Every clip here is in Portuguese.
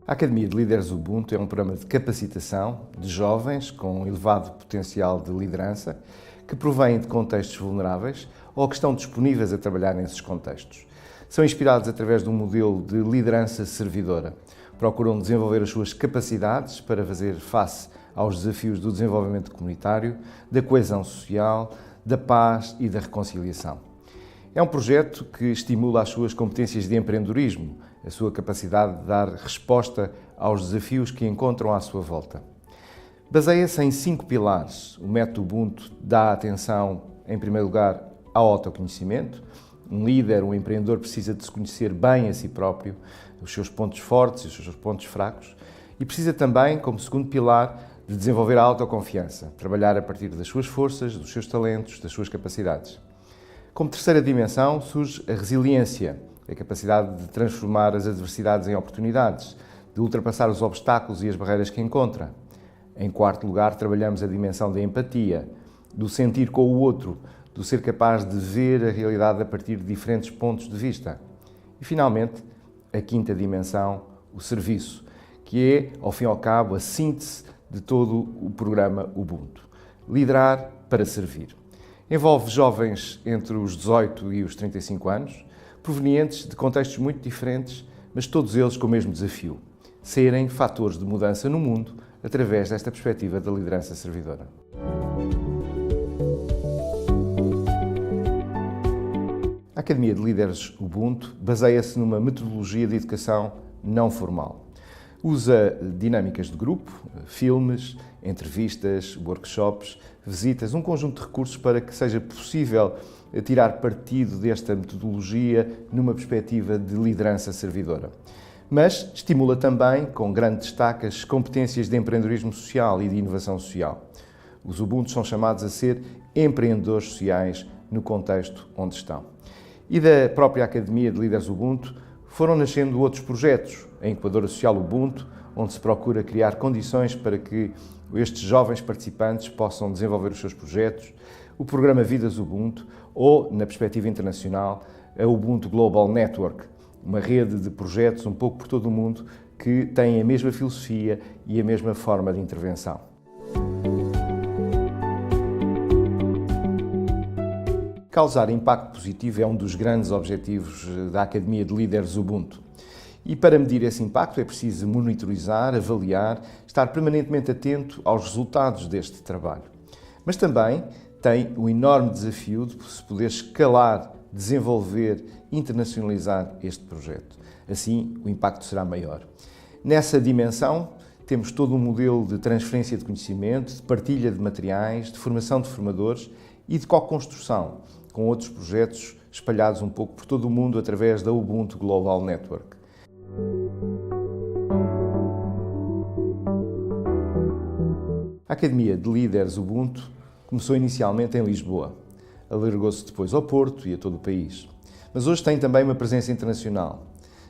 A Academia de Líderes Ubuntu é um programa de capacitação de jovens com elevado potencial de liderança que provêm de contextos vulneráveis ou que estão disponíveis a trabalhar nesses contextos. São inspirados através de um modelo de liderança servidora. Procuram desenvolver as suas capacidades para fazer face aos desafios do desenvolvimento comunitário, da coesão social, da paz e da reconciliação. É um projeto que estimula as suas competências de empreendedorismo, a sua capacidade de dar resposta aos desafios que encontram à sua volta. Baseia-se em 5 pilares. O método Ubuntu dá atenção, em primeiro lugar, ao autoconhecimento. Um líder, um empreendedor precisa de se conhecer bem a si próprio, os seus pontos fortes e os seus pontos fracos, e precisa também, como segundo pilar, de desenvolver a autoconfiança, trabalhar a partir das suas forças, dos seus talentos, das suas capacidades. Como terceira dimensão surge a resiliência, a capacidade de transformar as adversidades em oportunidades, de ultrapassar os obstáculos e as barreiras que encontra. Em quarto lugar, trabalhamos a dimensão da empatia, do sentir com o outro, do ser capaz de ver a realidade a partir de diferentes pontos de vista. E, finalmente, a quinta dimensão, o serviço, que é, ao fim e ao cabo, a síntese de todo o programa Ubuntu. Liderar para servir. Envolve jovens entre os 18 e os 35 anos, provenientes de contextos muito diferentes, mas todos eles com o mesmo desafio: serem fatores de mudança no mundo através desta perspectiva da liderança servidora. A Academia de Líderes Ubuntu baseia-se numa metodologia de educação não formal. Usa dinâmicas de grupo, filmes, entrevistas, workshops, visitas, um conjunto de recursos para que seja possível tirar partido desta metodologia numa perspectiva de liderança servidora. Mas estimula também, com grande destaque, as competências de empreendedorismo social e de inovação social. Os Ubuntu são chamados a ser empreendedores sociais no contexto onde estão. E da própria Academia de Líderes Ubuntu foram nascendo outros projetos, a Incubadora Social Ubuntu, onde se procura criar condições para que estes jovens participantes possam desenvolver os seus projetos, o programa Vidas Ubuntu ou, na perspectiva internacional, a Ubuntu Global Network, uma rede de projetos um pouco por todo o mundo que têm a mesma filosofia e a mesma forma de intervenção. Causar impacto positivo é um dos grandes objetivos da Academia de Líderes Ubuntu. E para medir esse impacto é preciso monitorizar, avaliar, estar permanentemente atento aos resultados deste trabalho. Mas também tem o enorme desafio de se poder escalar, desenvolver, internacionalizar este projeto. Assim, o impacto será maior. Nessa dimensão, temos todo um modelo de transferência de conhecimento, de partilha de materiais, de formação de formadores e de co-construção, com outros projetos espalhados um pouco por todo o mundo através da Ubuntu Global Network. A Academia de Líderes Ubuntu começou inicialmente em Lisboa, alargou-se depois ao Porto e a todo o país. Mas hoje tem também uma presença internacional.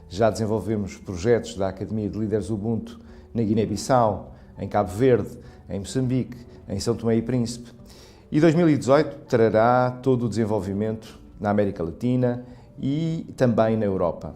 Já desenvolvemos projetos da Academia de Líderes Ubuntu na Guiné-Bissau, em Cabo Verde, em Moçambique, em São Tomé e Príncipe. E 2018 trará todo o desenvolvimento na América Latina e também na Europa.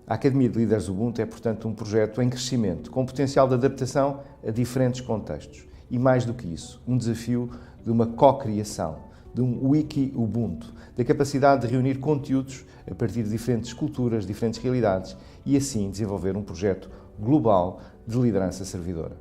A Academia de Líderes Ubuntu é, portanto, um projeto em crescimento, com potencial de adaptação a diferentes contextos. E mais do que isso, um desafio de uma co-criação, de um wiki Ubuntu, da capacidade de reunir conteúdos a partir de diferentes culturas, diferentes realidades e assim desenvolver um projeto global de liderança servidora.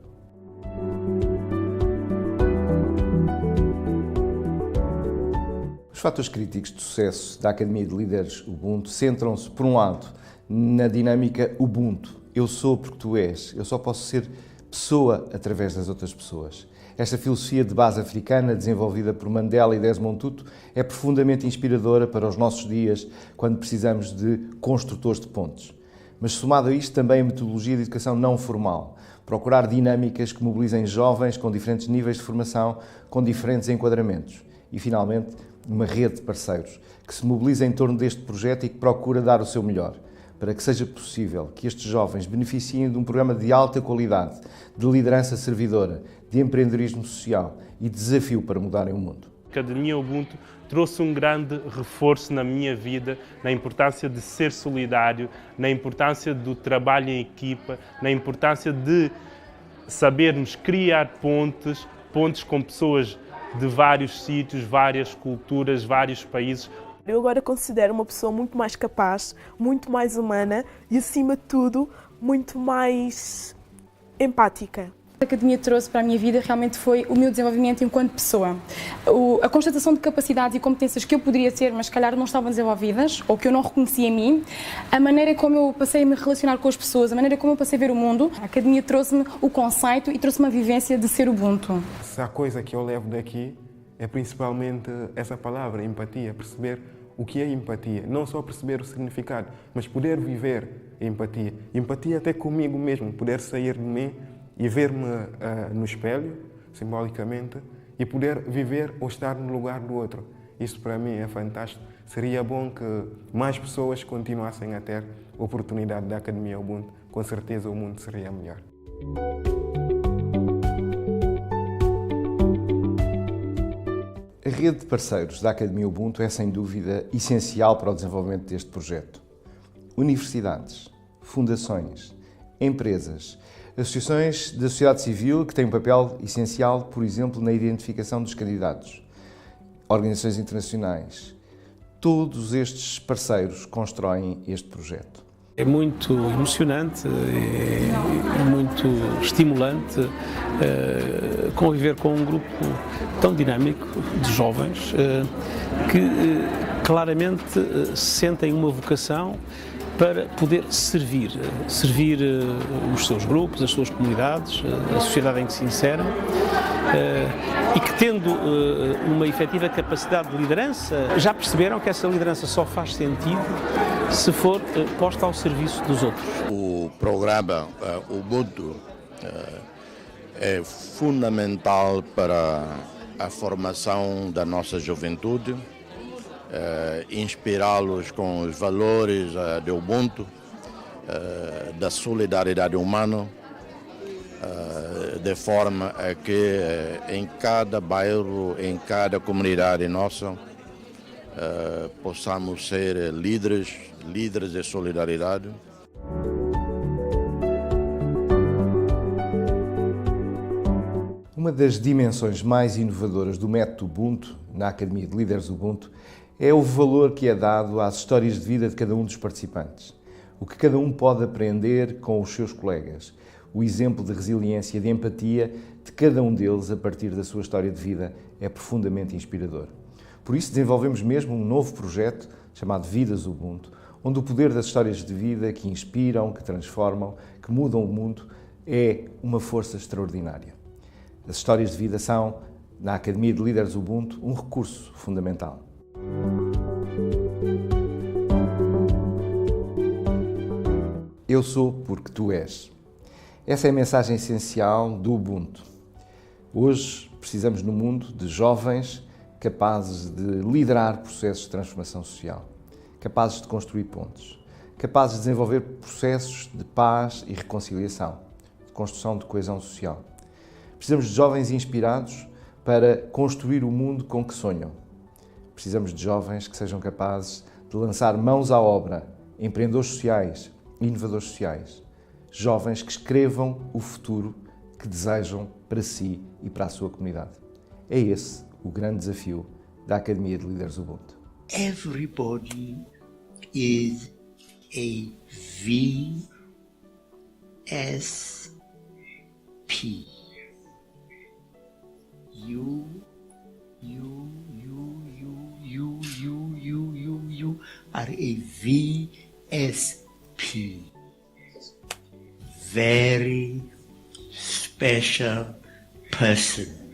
Os fatores críticos de sucesso da Academia de Líderes Ubuntu centram-se, por um lado, na dinâmica Ubuntu. Eu sou porque tu és. Eu só posso ser pessoa através das outras pessoas. Esta filosofia de base africana, desenvolvida por Mandela e Desmond Tutu, é profundamente inspiradora para os nossos dias, quando precisamos de construtores de pontes. Mas, somado a isto, também a metodologia de educação não formal. Procurar dinâmicas que mobilizem jovens com diferentes níveis de formação, com diferentes enquadramentos. E, finalmente, uma rede de parceiros que se mobiliza em torno deste projeto e que procura dar o seu melhor, para que seja possível que estes jovens beneficiem de um programa de alta qualidade, de liderança servidora, de empreendedorismo social e de desafio para mudarem o mundo. Academia Ubuntu trouxe um grande reforço na minha vida, na importância de ser solidário, na importância do trabalho em equipa, na importância de sabermos criar pontes com pessoas de vários sítios, várias culturas, vários países. Eu agora considero uma pessoa muito mais capaz, muito mais humana e, acima de tudo, muito mais empática. A Academia trouxe para a minha vida realmente foi o meu desenvolvimento enquanto pessoa. A constatação de capacidades e competências que eu poderia ter, mas se calhar não estavam desenvolvidas, ou que eu não reconhecia em mim, a maneira como eu passei a me relacionar com as pessoas, a maneira como eu passei a ver o mundo, a Academia trouxe-me o conceito e trouxe-me a vivência de ser Ubuntu. Se a coisa que eu levo daqui é principalmente essa palavra, empatia, perceber o que é empatia. Não só perceber o significado, mas poder viver a empatia. Empatia até comigo mesmo, poder sair de mim e ver-me no espelho, simbolicamente, e poder viver ou estar no lugar do outro. Isso para mim é fantástico. Seria bom que mais pessoas continuassem a ter oportunidade da Academia Ubuntu. Com certeza o mundo seria melhor. A rede de parceiros da Academia Ubuntu é, sem dúvida, essencial para o desenvolvimento deste projeto. Universidades, fundações, empresas, associações da sociedade civil que têm um papel essencial, por exemplo, na identificação dos candidatos, organizações internacionais. Todos estes parceiros constroem este projeto. É muito emocionante, é muito estimulante conviver com um grupo tão dinâmico de jovens que claramente sentem uma vocação para poder servir os seus grupos, as suas comunidades, a sociedade em que se inserem e que, tendo uma efetiva capacidade de liderança, já perceberam que essa liderança só faz sentido se for posta ao serviço dos outros. O programa Ubuntu é fundamental para a formação da nossa juventude, inspirá-los com os valores de Ubuntu, da solidariedade humana, de forma a que em cada bairro, em cada comunidade nossa, possamos ser líderes de solidariedade. Uma das dimensões mais inovadoras do método Ubuntu, na Academia de Líderes Ubuntu, é o valor que é dado às histórias de vida de cada um dos participantes. O que cada um pode aprender com os seus colegas. O exemplo de resiliência e de empatia de cada um deles a partir da sua história de vida é profundamente inspirador. Por isso desenvolvemos mesmo um novo projeto chamado Vidas Ubuntu, onde o poder das histórias de vida que inspiram, que transformam, que mudam o mundo é uma força extraordinária. As histórias de vida são, na Academia de Líderes Ubuntu, um recurso fundamental. Eu sou porque tu és. Essa é a mensagem essencial do Ubuntu. Hoje precisamos no mundo de jovens capazes de liderar processos de transformação social, capazes de construir pontes, capazes de desenvolver processos de paz e reconciliação, de construção de coesão social. Precisamos de jovens inspirados para construir o mundo com que sonham. Precisamos de jovens que sejam capazes de lançar mãos à obra, empreendedores sociais, inovadores sociais. Jovens que escrevam o futuro que desejam para si e para a sua comunidade. É esse o grande desafio da Academia de Líderes Ubuntu. Everybody is a VSP. You are a VSP. Very special person.